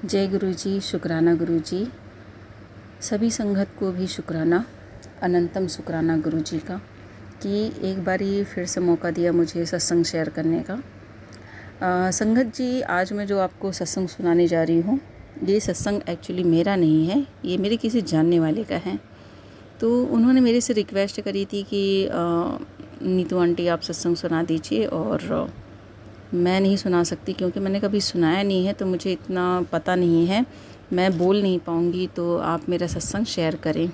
जय गुरु जी, शुक्राना गुरु जी। सभी संगत को भी शुक्राना, अनंतम शुक्राना गुरु जी का कि एक बारी फिर से मौका दिया मुझे सत्संग शेयर करने का। संगत जी, आज मैं जो आपको सत्संग सुनाने जा रही हूँ, ये सत्संग एक्चुअली मेरा नहीं है, ये मेरे किसी जानने वाले का है। तो उन्होंने मेरे से रिक्वेस्ट करी थी कि नीतू आंटी आप सत्संग सुना दीजिए, और मैं नहीं सुना सकती क्योंकि मैंने कभी सुनाया नहीं है, तो मुझे इतना पता नहीं है, मैं बोल नहीं पाऊँगी, तो आप मेरा सत्संग शेयर करें।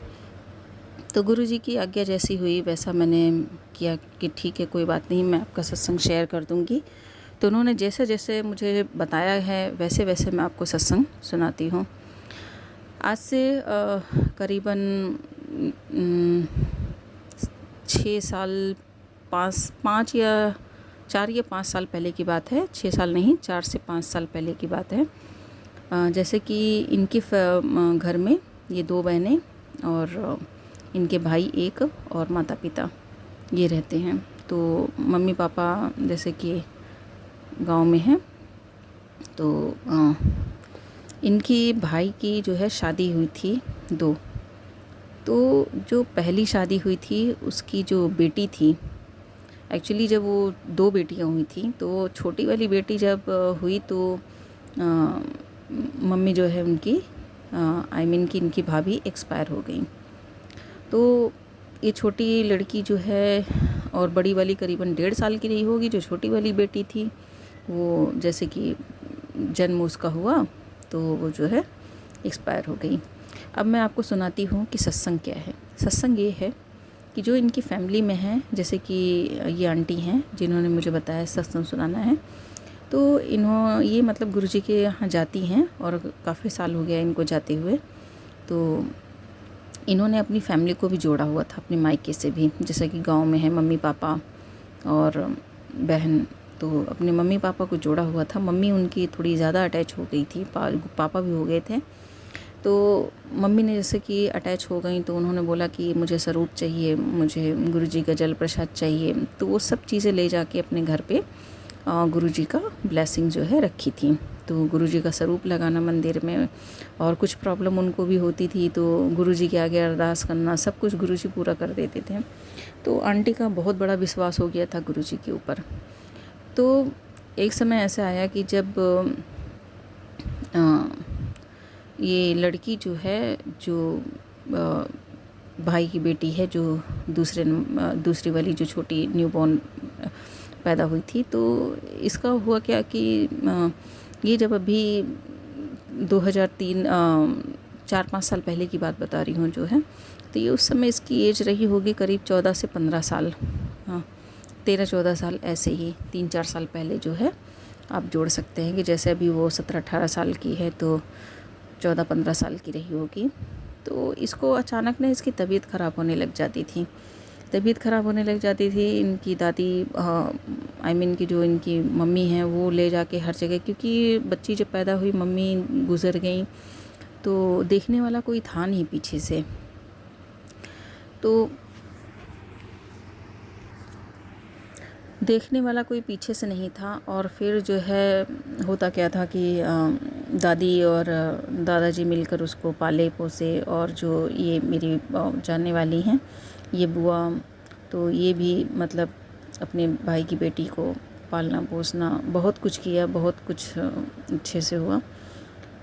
तो गुरु जी की आज्ञा जैसी हुई वैसा मैंने किया कि ठीक है, कोई बात नहीं, मैं आपका सत्संग शेयर कर दूँगी। तो उन्होंने जैसे जैसे मुझे बताया है वैसे वैसे मैं आपको सत्संग सुनाती हूँ। आज से करीबन 6 साल 5 या 4 या 5 साल पहले की बात है। 6 साल नहीं, 4 से 5 साल पहले की बात है। जैसे कि इनके घर में ये 2 बहनें और इनके भाई एक और माता पिता ये रहते हैं। तो मम्मी पापा जैसे कि गांव में हैं। तो इनकी भाई की जो है शादी हुई थी 2। तो जो पहली शादी हुई थी उसकी जो बेटी थी, एक्चुअली जब वो 2 बेटियां हुई थी, तो छोटी वाली बेटी जब हुई तो मम्मी जो है उनकी आई मीन कि इनकी भाभी एक्सपायर हो गई। तो ये छोटी लड़की जो है और बड़ी वाली करीबन 1.5 साल की रही होगी। जो छोटी वाली बेटी थी वो जैसे कि जन्म उसका हुआ तो वो जो है एक्सपायर हो गई। अब मैं आपको सुनाती हूँ कि सत्संग क्या है। सत्संग ये है कि जो इनकी फैमिली में है, जैसे कि ये आंटी हैं जिन्होंने मुझे बताया सत्संग सुनाना है, तो ये मतलब गुरुजी के यहाँ जाती हैं और काफ़ी साल हो गया इनको जाते हुए। तो इन्होंने अपनी फैमिली को भी जोड़ा हुआ था अपने मायके से भी, जैसे कि गांव में है मम्मी पापा और बहन, तो अपने मम्मी पापा को जोड़ा हुआ था। मम्मी उनकी थोड़ी ज़्यादा अटैच हो गई थी, पापा भी हो गए थे। तो मम्मी ने जैसे कि अटैच हो गई तो उन्होंने बोला कि मुझे स्वरूप चाहिए, मुझे गुरुजी का जल प्रसाद चाहिए। तो वो सब चीज़ें ले जाके अपने घर पे गुरुजी का ब्लेसिंग जो है रखी थी। तो गुरुजी का स्वरूप लगाना मंदिर में, और कुछ प्रॉब्लम उनको भी होती थी तो गुरुजी के आगे अरदास करना, सब कुछ गुरुजी पूरा कर देते थे। तो आंटी का बहुत बड़ा विश्वास हो गया था गुरुजी के ऊपर। तो एक समय ऐसा आया कि जब ये लड़की जो है, जो भाई की बेटी है, जो दूसरी वाली जो छोटी न्यूबॉर्न पैदा हुई थी, तो इसका हुआ क्या कि ये जब अभी 2003 4-5 साल पहले की बात बता रही हूँ जो है, तो ये उस समय इसकी एज रही होगी करीब 14 से 15 साल, हाँ 13-14 साल, ऐसे ही 3-4 साल पहले जो है आप जोड़ सकते हैं कि जैसे अभी वो 17-18 साल की है तो 14-15 साल की रही होगी। तो इसको अचानक ना इसकी तबीयत ख़राब होने लग जाती थी। इनकी दादी आई मीन कि जो इनकी मम्मी हैं वो ले जाके हर जगह, क्योंकि बच्ची जब पैदा हुई मम्मी गुज़र गई तो देखने वाला कोई था नहीं पीछे से। तो देखने वाला कोई पीछे से नहीं था, और फिर जो है होता क्या था कि दादी और दादाजी मिलकर उसको पाले पोसे, और जो ये मेरी जानने वाली हैं ये बुआ, तो ये भी मतलब अपने भाई की बेटी को पालना पोसना बहुत कुछ किया, बहुत कुछ अच्छे से हुआ।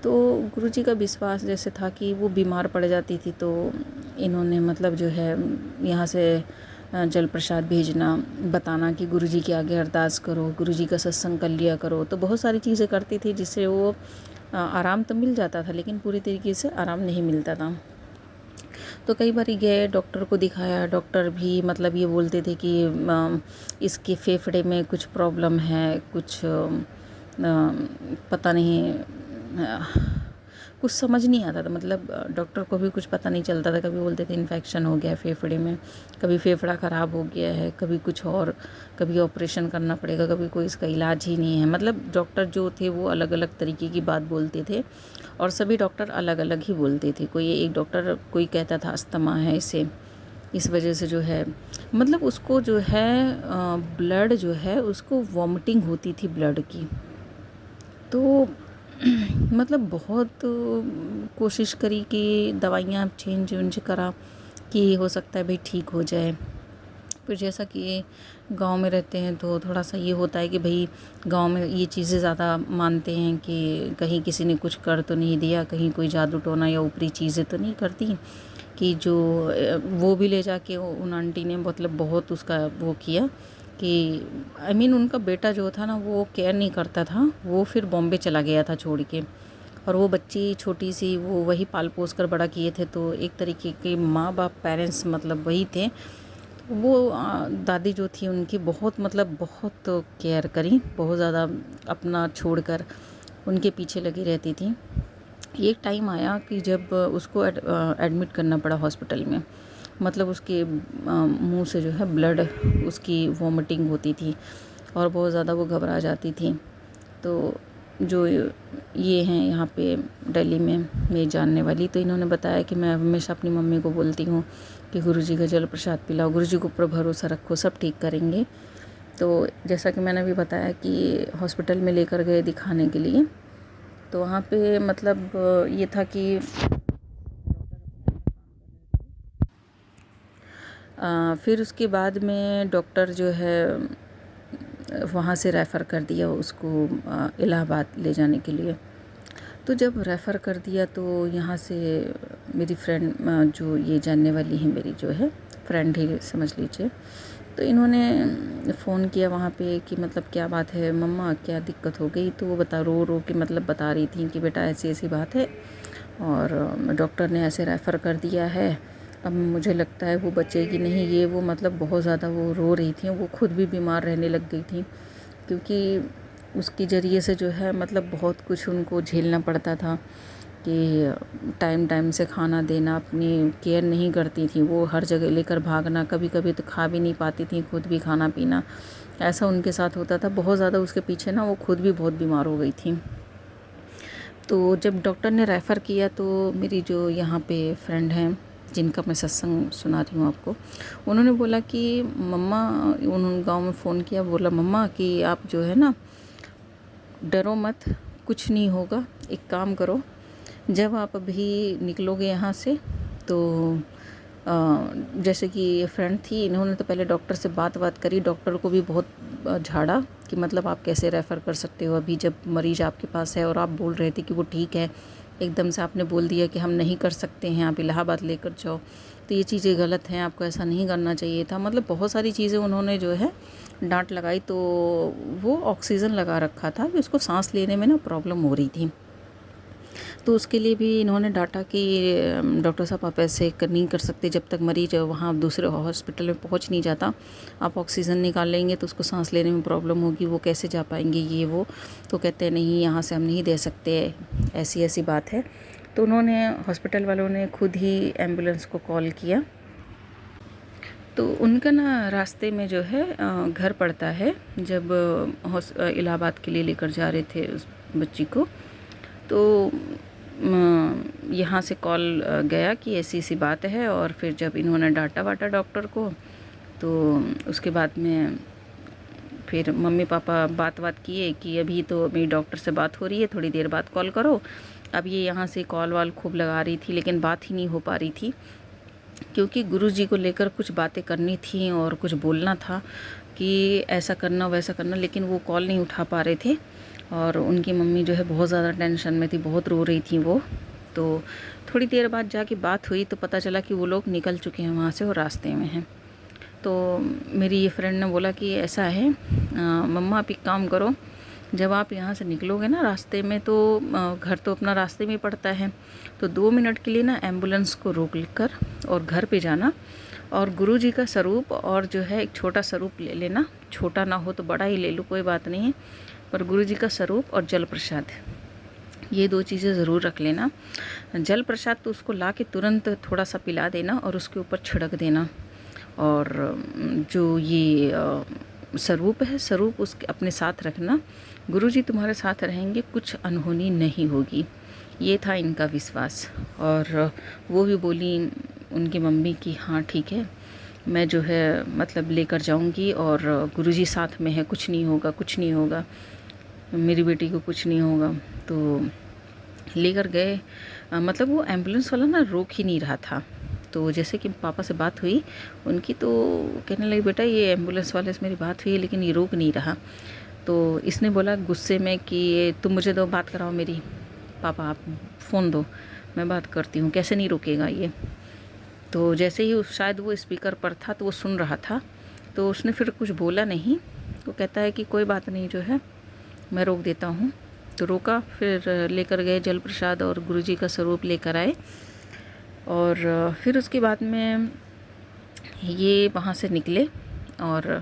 तो गुरुजी का विश्वास जैसे था कि वो बीमार पड़ जाती थी तो इन्होंने मतलब जो है यहाँ से जल प्रसाद भेजना, बताना कि गुरुजी के आगे अरदास करो, गुरुजी का सत्संग कर लिया करो। तो बहुत सारी चीज़ें करती थी जिससे वो आराम तो मिल जाता था, लेकिन पूरी तरीके से आराम नहीं मिलता था। तो कई बार गए, डॉक्टर को दिखाया, डॉक्टर भी मतलब ये बोलते थे कि इसके फेफड़े में कुछ प्रॉब्लम है, कुछ पता नहीं, कुछ समझ नहीं आता था, मतलब डॉक्टर को भी कुछ पता नहीं चलता था। कभी बोलते थे इन्फेक्शन हो गया है फेफड़े में, कभी फेफड़ा ख़राब हो गया है, कभी कुछ और, कभी ऑपरेशन करना पड़ेगा, कभी कोई इसका इलाज ही नहीं है। मतलब डॉक्टर जो थे वो अलग अलग तरीके की बात बोलते थे, और सभी डॉक्टर अलग अलग ही बोलते थे। कोई एक डॉक्टर कोई कहता था अस्थमा है इसे, इस वजह से जो है मतलब उसको जो है ब्लड जो है उसको वॉमिटिंग होती थी ब्लड की। तो मतलब बहुत कोशिश करी कि दवाइयाँ चेंज वेंज करा कि हो सकता है भाई ठीक हो जाए। फिर जैसा कि गांव में रहते हैं तो थोड़ा सा ये होता है कि भाई गांव में ये चीज़ें ज़्यादा मानते हैं कि कहीं किसी ने कुछ कर तो नहीं दिया, कहीं कोई जादू टोना या ऊपरी चीज़ें तो नहीं कर दी, कि जो वो भी ले जाके उन आंटी ने मतलब बहुत उसका वो किया कि उनका बेटा जो था ना वो केयर नहीं करता था, वो फिर बॉम्बे चला गया था छोड़ के, और वो बच्ची छोटी सी वो वही पाल पोस कर बड़ा किए थे। तो एक तरीके के माँ बाप पेरेंट्स मतलब वही थे। वो दादी जो थी उनकी बहुत मतलब बहुत केयर करी, बहुत ज़्यादा अपना छोड़कर उनके पीछे लगी रहती थी। एक टाइम आया कि जब उसको एडमिट करना पड़ा हॉस्पिटल में, मतलब उसके मुंह से जो है ब्लड, उसकी वॉमिटिंग होती थी और बहुत ज़्यादा वो घबरा जाती थी। तो जो ये हैं यहाँ पे दिल्ली में मेरी जानने वाली, तो इन्होंने बताया कि मैं हमेशा अपनी मम्मी को बोलती हूँ कि गुरुजी का जल प्रसाद पिलाओ, गुरुजी के ऊपर भरोसा रखो, सब ठीक करेंगे। तो जैसा कि मैंने भी बताया कि हॉस्पिटल में लेकर गए दिखाने के लिए, तो वहाँ पे मतलब ये था कि फिर उसके बाद में डॉक्टर जो है वहाँ से रेफ़र कर दिया उसको इलाहाबाद ले जाने के लिए। तो जब रेफ़र कर दिया तो यहाँ से मेरी फ्रेंड जो ये जानने वाली है, मेरी जो है फ्रेंड ही समझ लीजिए, तो इन्होंने फ़ोन किया वहाँ पे कि मतलब क्या बात है मम्मा, क्या दिक्कत हो गई। तो वो रो रो के मतलब बता रही थी कि बेटा ऐसी ऐसी बात है और डॉक्टर ने ऐसे रेफ़र कर दिया है, अब मुझे लगता है वो बचेगी नहीं, ये वो मतलब बहुत ज़्यादा वो रो रही थी। वो खुद भी बीमार रहने लग गई थी, क्योंकि उसके ज़रिए से जो है मतलब बहुत कुछ उनको झेलना पड़ता था कि टाइम टाइम से खाना देना, अपनी केयर नहीं करती थी, वो हर जगह लेकर भागना, कभी कभी तो खा भी नहीं पाती थी खुद भी खाना पीना, ऐसा उनके साथ होता था बहुत ज़्यादा। उसके पीछे ना वो खुद भी बहुत बीमार हो गई थी। तो जब डॉक्टर ने रेफ़र किया तो मेरी जो यहाँ पे फ्रेंड हैं जिनका मैं सत्संग सुना रही हूँ आपको, उन्होंने बोला कि मम्मा, उन्होंने गांव में फ़ोन किया, बोला मम्मा कि आप जो है ना डरो मत, कुछ नहीं होगा, एक काम करो, जब आप अभी निकलोगे यहाँ से तो जैसे कि ये फ्रेंड थी, इन्होंने तो पहले डॉक्टर से बात करी, डॉक्टर को भी बहुत झाड़ा कि मतलब आप कैसे रेफ़र कर सकते हो अभी जब मरीज़ आपके पास है और आप बोल रहे थे कि वो ठीक है, एकदम से आपने बोल दिया कि हम नहीं कर सकते हैं, आप इलाहाबाद लेकर जाओ, तो ये चीज़ें गलत हैं, आपको ऐसा नहीं करना चाहिए था। मतलब बहुत सारी चीज़ें उन्होंने जो है डांट लगाई। तो वो ऑक्सीजन लगा रखा था कि उसको सांस लेने में ना प्रॉब्लम हो रही थी, तो उसके लिए भी इन्होंने डांटा कि डॉक्टर साहब आप ऐसे नहीं कर सकते, जब तक मरीज वहाँ दूसरे हॉस्पिटल में पहुँच नहीं जाता, आप ऑक्सीजन निकाल लेंगे तो उसको सांस लेने में प्रॉब्लम होगी, वो कैसे जा पाएंगे ये वो। तो कहते हैं नहीं, यहाँ से हम नहीं दे सकते, ऐसी ऐसी बात है। तो उन्होंने, हॉस्पिटल वालों ने खुद ही एम्बुलेंस को कॉल किया। तो उनका ना रास्ते में जो है घर पड़ता है, जब इलाहाबाद के लिए लेकर जा रहे थे उस बच्ची को, तो यहाँ से कॉल गया कि ऐसी ऐसी बात है। और फिर जब इन्होंने डांटा वाटा डॉक्टर को, तो उसके बाद में फिर मम्मी पापा बात किए कि अभी तो मेरी डॉक्टर से बात हो रही है, थोड़ी देर बाद कॉल करो। अब ये यहाँ से कॉल वाल खूब लगा रही थी, लेकिन बात ही नहीं हो पा रही थी, क्योंकि गुरुजी को लेकर कुछ बातें करनी थी और कुछ बोलना था कि ऐसा करना वैसा करना, लेकिन वो कॉल नहीं उठा पा रहे थे। और उनकी मम्मी जो है बहुत ज़्यादा टेंशन में थी, बहुत रो रही थी वो। तो थोड़ी देर बाद जाके बात हुई तो पता चला कि वो लोग निकल चुके हैं वहाँ से और रास्ते में हैं। तो मेरी ये फ्रेंड ने बोला कि ऐसा है मम्मा, आप एक काम करो, जब आप यहाँ से निकलोगे ना रास्ते में, तो घर तो अपना रास्ते में पड़ता है, तो 2 मिनट के लिए ना एम्बुलेंस को रोक कर और घर पे जाना, और गुरुजी का स्वरूप और जो है एक छोटा स्वरूप ले लेना, छोटा ना हो तो बड़ा ही ले लो, कोई बात नहीं है, पर गुरुजी का स्वरूप और जल प्रसाद, ये 2 चीज़ें ज़रूर रख लेना। जल प्रसाद तो उसको ला के तुरंत थोड़ा सा पिला देना और उसके ऊपर छिड़क देना, और जो ये स्वरूप है, स्वरूप उसके अपने साथ रखना, गुरुजी तुम्हारे साथ रहेंगे, कुछ अनहोनी नहीं होगी। ये था इनका विश्वास। और वो भी बोली उनकी मम्मी की हाँ ठीक है, मैं जो है मतलब लेकर जाऊंगी, और गुरुजी साथ में है, कुछ नहीं होगा, कुछ नहीं होगा। मेरी बेटी को कुछ नहीं होगा। तो लेकर गए, मतलब वो एम्बुलेंस वाला ना रोक ही नहीं रहा था। तो जैसे कि पापा से बात हुई उनकी, तो कहने लगे बेटा ये एम्बुलेंस वाले से मेरी बात हुई है लेकिन ये रोक नहीं रहा। तो इसने बोला गुस्से में कि तुम मुझे दो, बात कराओ मेरी, पापा आप फ़ोन दो, मैं बात करती हूँ, कैसे नहीं रुकेगा ये। तो जैसे ही शायद वो स्पीकर पर था तो वो सुन रहा था, तो उसने फिर कुछ बोला नहीं। तो कहता है कि कोई बात नहीं, जो है मैं रोक देता हूँ। तो रोका, फिर लेकर गए जल प्रसाद और गुरुजी का स्वरूप लेकर आए। और फिर उसके बाद में ये वहाँ से निकले। और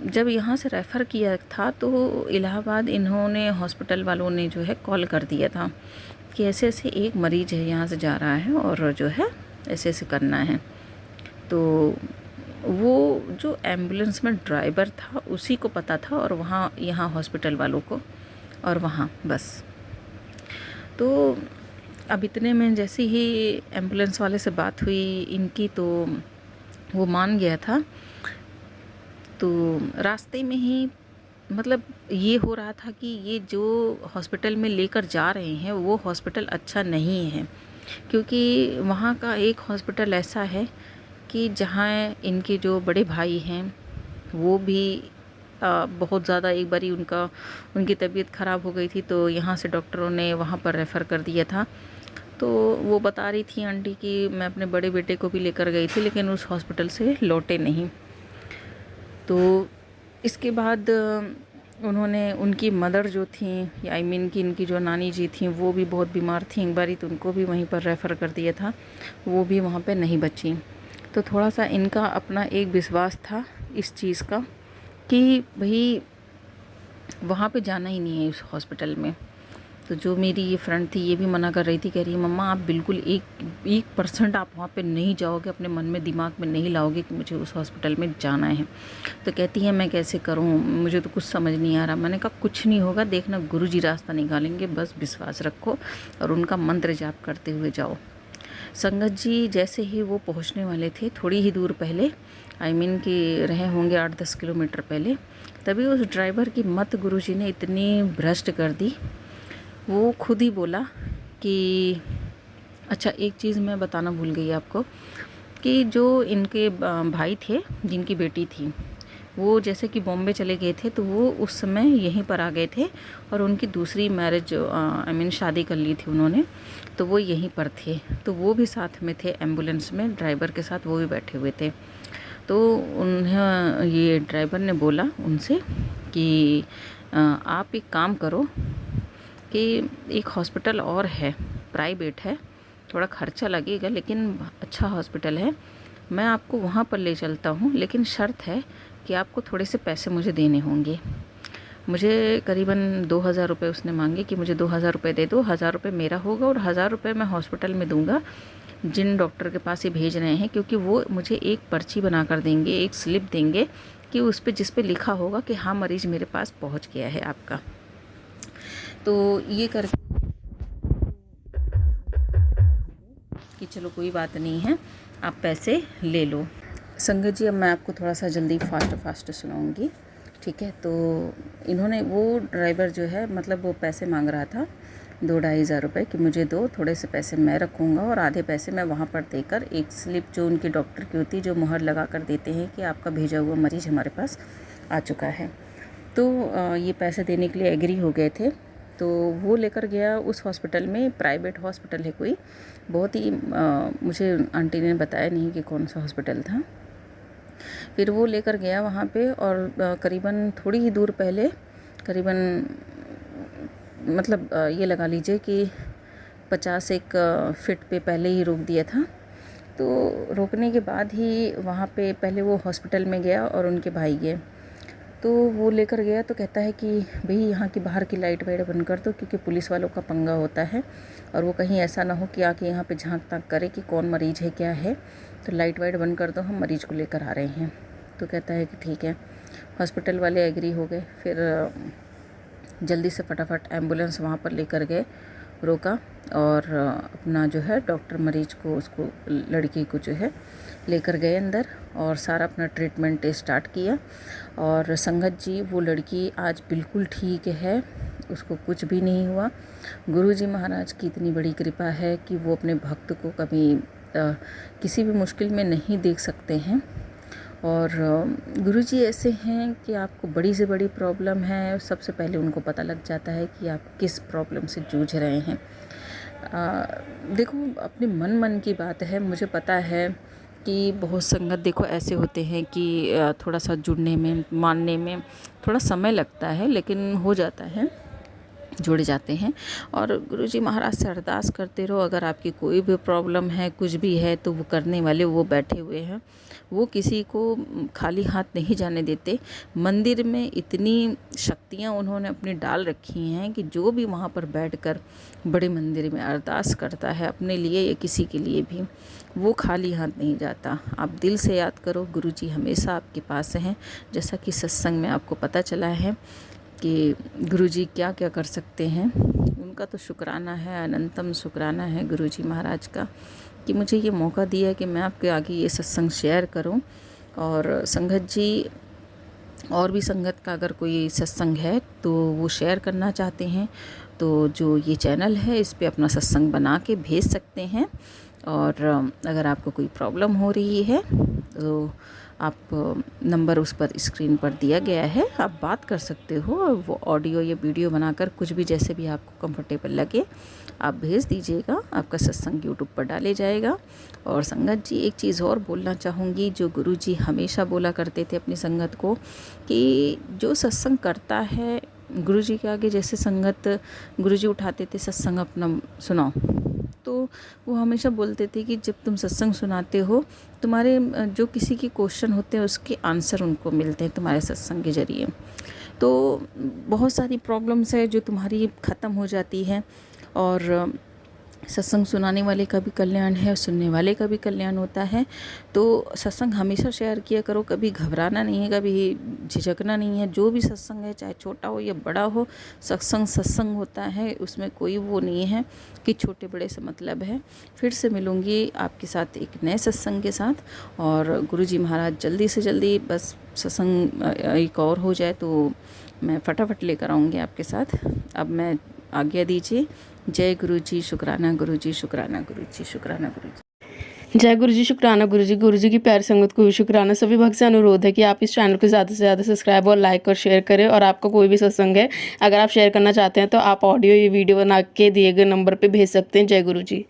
जब यहाँ से रेफ़र किया था तो इलाहाबाद इन्होंने हॉस्पिटल वालों ने जो है कॉल कर दिया था कि ऐसे ऐसे एक मरीज़ है यहाँ से जा रहा है और जो है ऐसे ऐसे करना है। तो वो जो एम्बुलेंस में ड्राइवर था उसी को पता था, और वहाँ यहाँ हॉस्पिटल वालों को, और वहाँ बस। तो अब इतने में जैसे ही एम्बुलेंस वाले से बात हुई इनकी, तो वो मान गया था। तो रास्ते में ही मतलब ये हो रहा था कि ये जो हॉस्पिटल में लेकर जा रहे हैं वो हॉस्पिटल अच्छा नहीं है, क्योंकि वहाँ का एक हॉस्पिटल ऐसा है कि जहाँ इनके जो बड़े भाई हैं वो भी बहुत ज़्यादा, एक बारी उनकी तबीयत ख़राब हो गई थी, तो यहाँ से डॉक्टरों ने वहाँ पर रेफ़र कर दिया था। तो वो बता रही थी आंटी कि मैं अपने बड़े बेटे को भी लेकर गई थी लेकिन उस हॉस्पिटल से लौटे नहीं। तो इसके बाद उन्होंने, उनकी मदर जो थी, आई मीन कि इनकी जो नानी जी थी, वो भी बहुत बीमार थी एक बारी, तो उनको भी वहीं पर रेफ़र कर दिया था, वो भी वहाँ पे नहीं बची। तो थोड़ा सा इनका अपना एक विश्वास था इस चीज़ का कि भाई वहाँ पे जाना ही नहीं है उस हॉस्पिटल में। तो जो मेरी ये फ्रेंड थी ये भी मना कर रही थी, कह रही है मम्मा आप बिल्कुल 1% आप वहाँ पे नहीं जाओगे, अपने मन में दिमाग में नहीं लाओगे कि मुझे उस हॉस्पिटल में जाना है। तो कहती है मैं कैसे करूँ, मुझे तो कुछ समझ नहीं आ रहा। मैंने कहा कुछ नहीं होगा, देखना गुरुजी रास्ता निकालेंगे, बस विश्वास रखो और उनका मंत्र जाप करते हुए जाओ। संगत जी जैसे ही वो पहुँचने वाले थे, थोड़ी ही दूर पहले, आई मीन कि रहे होंगे 8-10 किलोमीटर पहले, तभी उस ड्राइवर की मत गुरुजी ने इतनी भ्रष्ट कर दी। वो खुद ही बोला कि अच्छा, एक चीज़ मैं बताना भूल गई आपको कि जो इनके भाई थे जिनकी बेटी थी, वो जैसे कि बॉम्बे चले गए थे, तो वो उस समय यहीं पर आ गए थे और उनकी दूसरी मैरिज, आई मीन शादी कर ली थी उन्होंने, तो वो यहीं पर थे। तो वो भी साथ में थे एम्बुलेंस में, ड्राइवर के साथ वो भी बैठे हुए थे। तो उन्हें ये ड्राइवर ने बोला उनसे कि आप एक काम करो कि एक हॉस्पिटल और है, प्राइवेट है, थोड़ा खर्चा लगेगा लेकिन अच्छा हॉस्पिटल है, मैं आपको वहाँ पर ले चलता हूँ, लेकिन शर्त है कि आपको थोड़े से पैसे मुझे देने होंगे। मुझे करीबन 2000 रुपये उसने मांगे कि मुझे 2000 रुपये दे दो, 1000 रुपये मेरा होगा और 1000 रुपये मैं हॉस्पिटल में दूंगा जिन डॉक्टर के पास ये भेज रहे हैं, क्योंकि वो मुझे एक पर्ची बना कर देंगे, एक स्लिप देंगे कि उस पर जिस पे लिखा होगा कि हाँ मरीज़ मेरे पास पहुँच गया है आपका। तो ये करके कि चलो कोई बात नहीं है, आप पैसे ले लो। संगत जी अब मैं आपको थोड़ा सा जल्दी फास्ट सुनाऊंगी, ठीक है। तो इन्होंने, वो ड्राइवर जो है, मतलब वो पैसे मांग रहा था 2-2.5 हज़ार रुपये कि मुझे दो, थोड़े से पैसे मैं रखूँगा और आधे पैसे मैं वहाँ पर देकर, एक स्लिप जो उनकी डॉक्टर की होती है जो मुहर लगा कर देते हैं कि आपका भेजा हुआ मरीज़ हमारे पास आ चुका है। तो ये पैसे देने के लिए एग्री हो गए थे। तो वो लेकर गया उस हॉस्पिटल में, प्राइवेट हॉस्पिटल है कोई, बहुत ही मुझे आंटी ने बताया नहीं कि कौन सा हॉस्पिटल था। फिर वो लेकर गया वहाँ पे और करीबन थोड़ी ही दूर पहले, करीबन मतलब ये लगा लीजिए कि 50 फीट पे पहले ही रोक दिया था। तो रोकने के बाद ही वहाँ पे पहले वो हॉस्पिटल में गया और उनके भाई गए। तो वो लेकर गया तो कहता है कि भाई यहाँ की बाहर की लाइट वाइट बंद कर दो, क्योंकि पुलिस वालों का पंगा होता है और वो कहीं ऐसा ना हो कि आके यहाँ पे झांक ताक करे कि कौन मरीज़ है क्या है, तो लाइट वाइट बंद कर दो, हम मरीज़ को लेकर आ रहे हैं। तो कहता है कि ठीक है। हॉस्पिटल वाले एग्री हो गए। फिर जल्दी से फटाफट एम्बुलेंस वहाँ पर लेकर गए रोका और अपना जो है डॉक्टर मरीज को, उसको लड़की को जो है लेकर गए अंदर और सारा अपना ट्रीटमेंट स्टार्ट किया। और संगत जी वो लड़की आज बिल्कुल ठीक है, उसको कुछ भी नहीं हुआ। गुरुजी महाराज की इतनी बड़ी कृपा है कि वो अपने भक्त को कभी किसी भी मुश्किल में नहीं देख सकते हैं। और गुरुजी ऐसे हैं कि आपको बड़ी से बड़ी प्रॉब्लम है, सबसे पहले उनको पता लग जाता है कि आप किस प्रॉब्लम से जूझ रहे हैं। देखो अपने मन की बात है, मुझे पता है कि बहुत संगत देखो ऐसे होते हैं कि थोड़ा सा जुड़ने में, मानने में थोड़ा समय लगता है, लेकिन हो जाता है, जुड़ जाते हैं। और गुरुजी महाराज से अरदास करते रहो, अगर आपकी कोई भी प्रॉब्लम है, कुछ भी है, तो वो करने वाले वो बैठे हुए हैं, वो किसी को खाली हाथ नहीं जाने देते। मंदिर में इतनी शक्तियाँ उन्होंने अपनी डाल रखी हैं कि जो भी वहाँ पर बैठकर बड़े मंदिर में अरदास करता है अपने लिए या किसी के लिए भी, वो खाली हाथ नहीं जाता। आप दिल से याद करो, गुरुजी हमेशा आपके पास हैं। जैसा कि सत्संग में आपको पता चला है कि गुरुजी क्या क्या कर सकते हैं, उनका तो शुक्राना है, अनंतम शुक्राना है गुरुजी महाराज का कि मुझे ये मौका दिया कि मैं आपके आगे ये सत्संग शेयर करूं। और संगत जी, और भी संगत का अगर कोई सत्संग है तो वो शेयर करना चाहते हैं तो जो ये चैनल है इस पे अपना सत्संग बना के भेज सकते हैं। और अगर आपको कोई प्रॉब्लम हो रही है तो आप नंबर उस पर स्क्रीन पर दिया गया है, आप बात कर सकते हो। और वो ऑडियो या वीडियो बनाकर कुछ भी जैसे भी आपको कंफर्टेबल लगे आप भेज दीजिएगा, आपका सत्संग यूट्यूब पर डाले जाएगा। और संगत जी एक चीज़ और बोलना चाहूँगी, जो गुरुजी हमेशा बोला करते थे अपनी संगत को कि जो सत्संग करता है गुरुजी के आगे, जैसे संगत गुरुजी उठाते थे सत्संग अपना सुनाओ, तो वो हमेशा बोलते थे कि जब तुम सत्संग सुनाते हो, तुम्हारे जो किसी के क्वेश्चन होते हैं उसके आंसर उनको मिलते हैं तुम्हारे सत्संग के ज़रिए। तो बहुत सारी प्रॉब्लम्स है जो तुम्हारी ख़त्म हो जाती है। और सत्संग सुनाने वाले का भी कल्याण है, सुनने वाले का भी कल्याण होता है। तो सत्संग हमेशा शेयर किया करो, कभी घबराना नहीं है, कभी झिझकना नहीं है। जो भी सत्संग है, चाहे छोटा हो या बड़ा हो, सत्संग सत्संग होता है, उसमें कोई वो नहीं है कि छोटे बड़े से मतलब है। फिर से मिलूँगी आपके साथ एक नए सत्संग के साथ। और गुरुजी महाराज जल्दी से जल्दी बस सत्संग एक और हो जाए तो मैं फटाफट लेकर आऊँगी आपके साथ। अब मैं आज्ञा दीजिए। जय गुरुजी, शुक्राना गुरुजी, शुक्राना गुरुजी, शुक्राना गुरुजी। जय गुरुजी, शुक्राना गुरुजी। गुरुजी की प्यारी संगत को भी शुक्राना। सभी भक्त से अनुरोध है कि आप इस चैनल को ज़्यादा से ज़्यादा सब्सक्राइब और लाइक और शेयर करें। और आपका कोई भी सत्संग है अगर आप शेयर करना चाहते हैं तो आप ऑडियो या वीडियो बना के दिए गए नंबर पे भेज सकते हैं। जय गुरुजी।